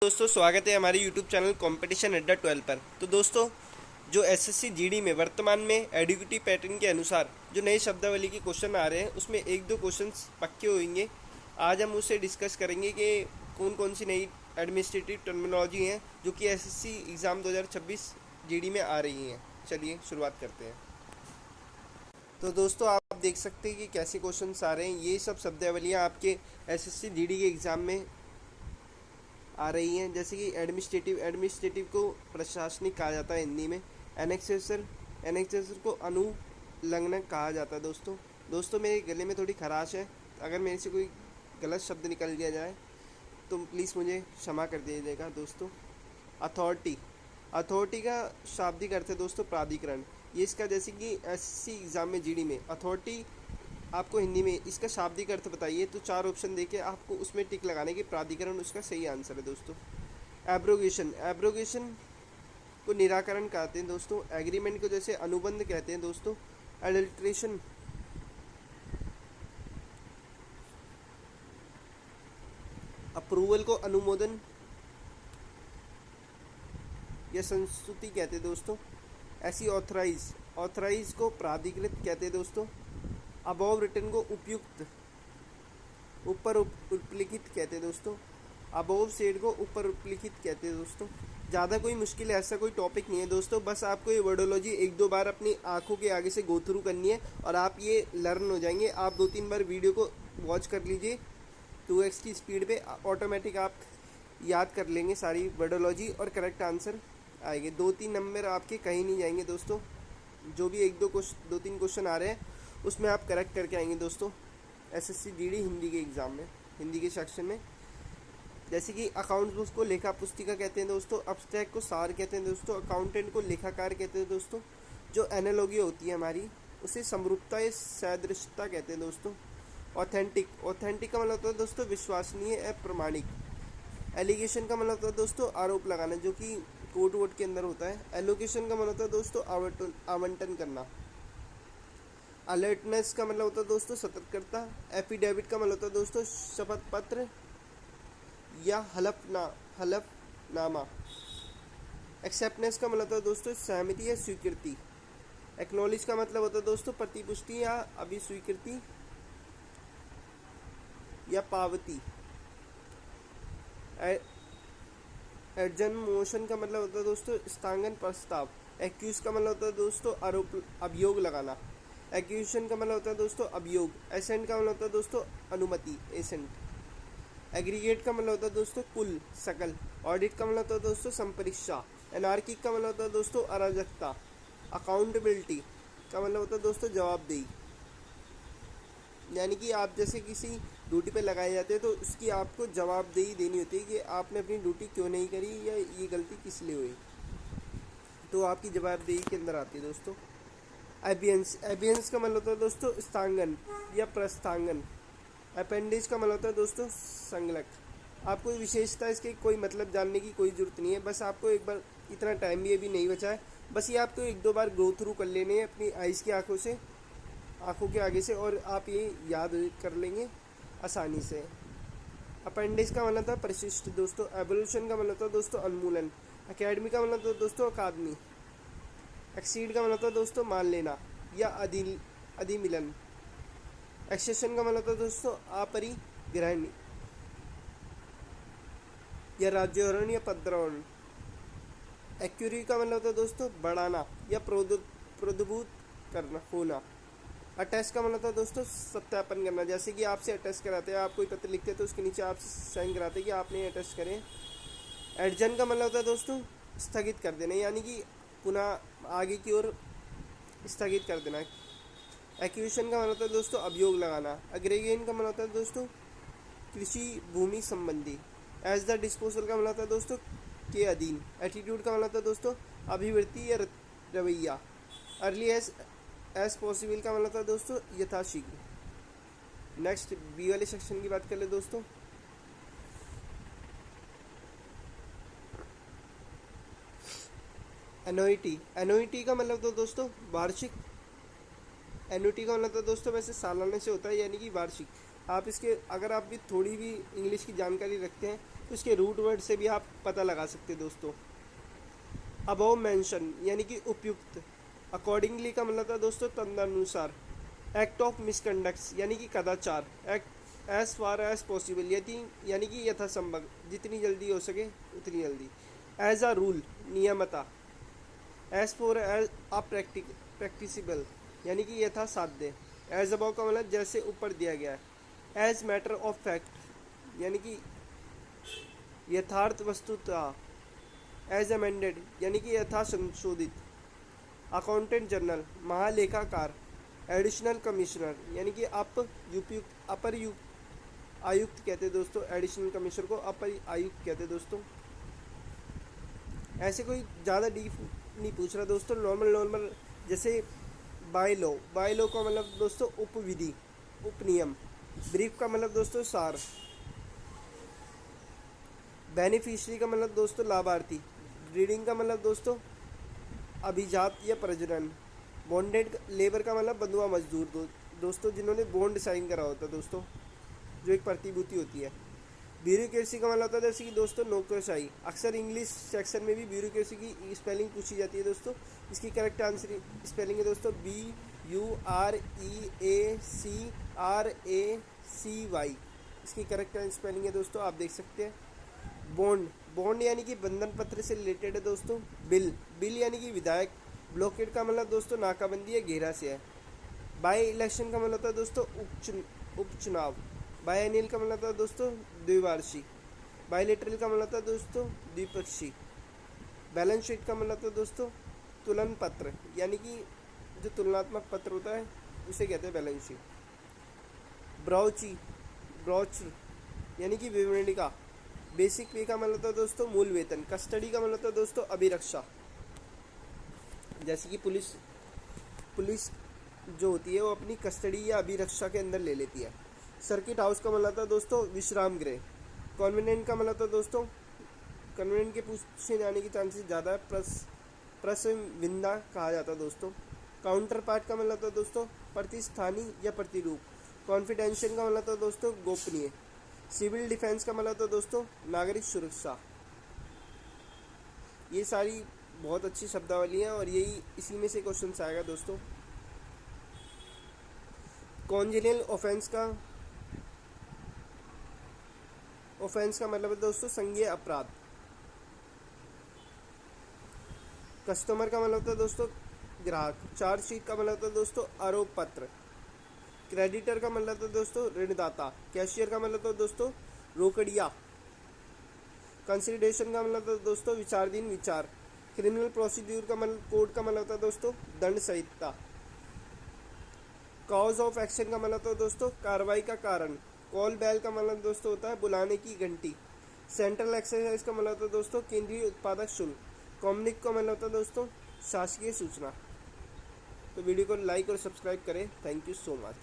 दोस्तों स्वागत है हमारे YouTube चैनल कंपटीशन अड्डा 12 पर। तो दोस्तों जो एसएससी जीडी में वर्तमान में एडुकेटिव पैटर्न के अनुसार जो नए शब्दावली के क्वेश्चन आ रहे हैं उसमें एक दो क्वेश्चंस पक्के होंगे। आज हम उससे डिस्कस करेंगे कि कौन कौन सी नई एडमिनिस्ट्रेटिव टर्मिनोलॉजी हैं जो कि एसएससी एग्ज़ाम 2026 जीडी में आ रही हैं। चलिए शुरुआत करते हैं। तो दोस्तों आप देख सकते हैं कि कैसे क्वेश्चंस आ रहे हैं। ये सब शब्दावलियाँ आपके एसएससी जीडी के एग्ज़ाम में आ रही हैं। जैसे कि एडमिनिस्ट्रेटिव को प्रशासनिक कहा जाता है हिंदी में। एनेक्सेसर को अनुलंघनक कहा जाता है। दोस्तों मेरे गले में थोड़ी खराश है, अगर मेरे से कोई गलत शब्द निकल दिया जाए तो प्लीज़ मुझे क्षमा कर दीजिएगा दोस्तों। अथॉरिटी का शाब्दिक अर्थ है दोस्तों प्राधिकरण। ये इसका जैसे कि एसएससी एग्ज़ाम में जीडी में अथॉरिटी आपको हिंदी में इसका शाब्दिक अर्थ बताइए तो 4 ऑप्शन देके आपको उसमें टिक लगाने के प्राधिकरण उसका सही आंसर है दोस्तों। एब्रोगेशन को निराकरण कहते हैं दोस्तों। एग्रीमेंट को जैसे अनुबंध कहते हैं दोस्तों। एडल्ट्रेशन अप्रूवल को अनुमोदन या संस्तुति कहते हैं दोस्तों। ऐसी ऑथराइज को प्राधिकृत कहते हैं दोस्तों। अबव रिटर्न को उपयुक्त ऊपर उपलिखित कहते हैं दोस्तों। अबव सेड को ऊपर उपलिखित कहते हैं दोस्तों। ज़्यादा कोई मुश्किल ऐसा कोई टॉपिक नहीं है दोस्तों, बस आपको ये वर्डोलॉजी एक दो बार अपनी आंखों के आगे से गो थ्रू करनी है और आप ये लर्न हो जाएंगे। आप 2-3 बार वीडियो को वॉच कर लीजिए 2x की स्पीड पे, ऑटोमेटिक आप याद कर लेंगे सारी वर्डोलॉजी और करेक्ट आंसर आएंगे। 2-3 नंबर आपके कहीं नहीं जाएंगे दोस्तों। जो भी 2-3 क्वेश्चन आ रहे हैं उसमें आप करेक्ट करके आएंगे दोस्तों एसएससी जीडी हिंदी के एग्ज़ाम में, हिंदी के सेक्शन में। जैसे कि अकाउंट्स बुक को लेखा पुस्तिका कहते हैं दोस्तों। अब्स्ट्रैक्ट को सार कहते हैं दोस्तों। अकाउंटेंट को लेखाकार कहते हैं दोस्तों। जो एनालॉजी होती है हमारी उसे समरूपता या सदृशता कहते हैं दोस्तों। ऑथेंटिक का मतलब होता है दोस्तों विश्वसनीय या प्रमाणिक। एलिगेशन का मतलब होता है दोस्तों आरोप लगाना, जो कि कोर्ट वोट के अंदर होता है। एलोकेशन का मतलब होता है दोस्तों आवंटन करना। अलर्टनेस का मतलब होता है दोस्तों सतर्कता। एफिडेविट का मतलब होता है दोस्तों शपथ पत्र या हलफनामा। एक्सेप्टेंस का मतलब होता है दोस्तों सहमति या स्वीकृति। एक्नॉलेज का मतलब होता है दोस्तों प्रतिपुष्टि या अभिस्वीकृति या पावती। एडजन मोशन का मतलब होता है दोस्तों स्थानांतरण प्रस्ताव। एक्यूज का मतलब होता है दोस्तों आरोप अभियोग लगाना। एक्यूशन का मतलब होता है दोस्तों अभियोग। एसेंट का मतलब होता है दोस्तों अनुमति एसेंट। एग्रीगेट का मतलब होता है दोस्तों कुल सकल। ऑडिट का मतलब होता है दोस्तों संपरीक्षा। एनार्की का मतलब होता है दोस्तों अराजकता। अकाउंटेबिलिटी का मतलब होता है दोस्तों जवाबदेही। यानी कि आप जैसे किसी ड्यूटी पे लगाए जाते हैं तो उसकी आपको जवाबदेही देनी होती है कि आपने अपनी ड्यूटी क्यों नहीं करी या ये गलती किस लिए हुई, तो आपकी जवाबदेही के अंदर आती है दोस्तों। एबियंस का मतलब होता है दोस्तों स्थांगन या प्रस्थांगन। अपेंडिज का मतलब होता है दोस्तों संगलक। आपको विशेषता इसके कोई मतलब जानने की कोई ज़रूरत नहीं है, बस आपको एक बार, इतना टाइम भी अभी नहीं बचा है, बस ये आपको 1-2 बार गो थ्रू कर लेने हैं अपनी आइज़ की आँखों के आगे से और आप ये याद कर लेंगे आसानी से। अपेंडिक्स का मतलब था परिशिष्ट दोस्तों। एवोल्यूशन का मतलब था दोस्तों उन्मूलन। एकेडमी का मतलब था दोस्तों अकादमी। एक्सीड का मतलब था दोस्तों मान लेना या अधिमिलन। एक्सेशन का मतलब था दोस्तों अपरिग्रहण या राज्योहरण या पदरोहरण। एक्यूरी का मतलब था दोस्तों बढ़ाना या प्रोद्भूत करना होना। अटेस्ट का मतलब था दोस्तों सत्यापन करना। जैसे कि आपसे अटेस्ट कराते हैं, आप कोई पत्र लिखते हैं तो उसके नीचे आप साइन कराते हैं कि आपने अटेस्ट करें। एडजन का मतलब होता है दोस्तों स्थगित कर देना, यानी कि पुनः आगे की ओर स्थगित कर देना। एक्विजिशन का मतलब होता है दोस्तों अभियोग लगाना। एग्रीगेशन का मतलब होता है दोस्तों कृषि भूमि संबंधी। एज द डिस्पोजल का मतलब होता है दोस्तों के अधीन। एटीट्यूड का मतलब होता है दोस्तों अभिवृत्ति या रवैया। अर्ली एज पॉसिबल का मतलब होता है दोस्तों यथाशीघ्र। नेक्स्ट बी वाले सेक्शन की बात कर ले दोस्तों। एनुइटी का मतलब तो दोस्तों वार्षिक। एनुइटी का मतलब तो दोस्तों वैसे सालाना से होता है, यानी कि वार्षिक। आप इसके अगर आप भी थोड़ी भी इंग्लिश की जानकारी रखते हैं तो इसके रूट वर्ड से भी आप पता लगा सकते हैं दोस्तों। अबव मेंशन यानी कि उपयुक्त, अकॉर्डिंगली का मतलब था दोस्तों तदनुसार। एक्ट ऑफ मिसकंडक्ट्स यानी कि कदाचार, act as far as possible यानी कि यथासंभव, जितनी जल्दी हो सके उतनी जल्दी। एज अ रूल नियमता, as for as a practicable यानी कि यथा साध्य। एज अबाउ का मतलब जैसे ऊपर दिया गया है। एज मैटर ऑफ फैक्ट यानी कि यथार्थ वस्तुतः। एज अमेंडेड यानी कि यथा संशोधित। अकाउंटेंट जनरल महालेखाकार। एडिशनल कमिश्नर यानी कि अपर आयुक्त कहते हैं दोस्तों, एडिशनल कमिश्नर को अपर आयुक्त कहते हैं दोस्तों। ऐसे कोई ज़्यादा डीप नहीं पूछ रहा दोस्तों, नॉर्मल जैसे बाय लॉ का मतलब दोस्तों उपविधि, उपनियम। ब्रीफ का मतलब दोस्तों सार। बेनिफिशियरी का मतलब दोस्तों लाभार्थी। ब्रीडिंग का मतलब दोस्तों अभिजात या प्रजनन। बॉन्डेड लेबर का मतलब बंधुआ मजदूर दोस्तों, जिन्होंने बॉन्ड साइन करा होता है दोस्तों, जो एक प्रतिभूति होती है। ब्यूरोक्रेसी का मतलब होता है जैसे कि दोस्तों नौकरशाही। अक्सर इंग्लिश सेक्शन में भी ब्यूरोक्रेसी की स्पेलिंग पूछी जाती है दोस्तों। इसकी करेक्ट आंसर स्पेलिंग है दोस्तों BURECRACY। इसकी करेक्ट स्पेलिंग है दोस्तों, आप देख सकते हैं। बॉन्ड यानी कि बंधन पत्र से रिलेटेड है दोस्तों। बिल यानी कि विधायक। ब्लॉकेड का मतलब दोस्तों नाकाबंदी या घेरा से है। बाई इलेक्शन का मतलब होता है दोस्तों उपचुनाव। बायएनियल का मतलब होता है दोस्तों द्विवार्षिक। बायलेटरल का मतलब होता है दोस्तों द्विपक्षीय। बैलेंस शीट का मतलब होता है दोस्तों तुलन पत्र, यानी कि जो तुलनात्मक पत्र होता है उसे कहते हैं बैलेंस शीट। ब्राउचर यानी कि विवरणिका। बेसिक पे का मतलब होता है दोस्तों मूल वेतन। कस्टडी का मतलब होता है दोस्तों अभिरक्षा, जैसे कि पुलिस जो होती है वो अपनी कस्टडी या अभिरक्षा के अंदर ले लेती है। सर्किट हाउस का मतलब होता है दोस्तों विश्राम गृह। कॉन्वेनेंट का मतलब होता है दोस्तों, कन्वेनेंट के पूछे जाने की चांसेस ज़्यादा है, प्रसविंदा कहा जाता है दोस्तों। काउंटर पार्ट का मतलब होता है दोस्तों प्रतिस्थानी या प्रतिरूप। कॉन्फिडेंशियल का मतलब होता है दोस्तों गोपनीय। सिविल डिफेंस का मतलब होता है दोस्तों नागरिक सुरक्षा। ये सारी बहुत अच्छी शब्दावली हैं और यही इसी में से क्वेश्चन आएगा दोस्तों। कॉन्जेनियल ऑफेंस का मतलब है दोस्तों संज्ञेय अपराध। कस्टमर का मतलब होता है दोस्तों ग्राहक। चार्जशीट का मतलब होता है दोस्तों आरोप पत्र। क्रेडिटर का मतलब होता है दोस्तों ऋणदाता। कैशियर का मतलब होता है दोस्तों रोकड़िया। कंसिडरेशन का मतलब होता है दोस्तों विचाराधीन विचार। क्रिमिनल प्रोसीड्यूर का मतलब कोड का मतलब होता है दोस्तों दंड संहिता। कॉज ऑफ एक्शन का मतलब होता है दोस्तों कार्रवाई का कारण। कॉल बेल का मतलब दोस्तों होता है बुलाने की घंटी। सेंट्रल एक्साइज का मतलब होता है दोस्तों केंद्रीय उत्पादक शुल्क। कॉम्निक का मतलब होता है दोस्तों शासकीय सूचना। तो वीडियो को लाइक और सब्सक्राइब करें। Thank you so much.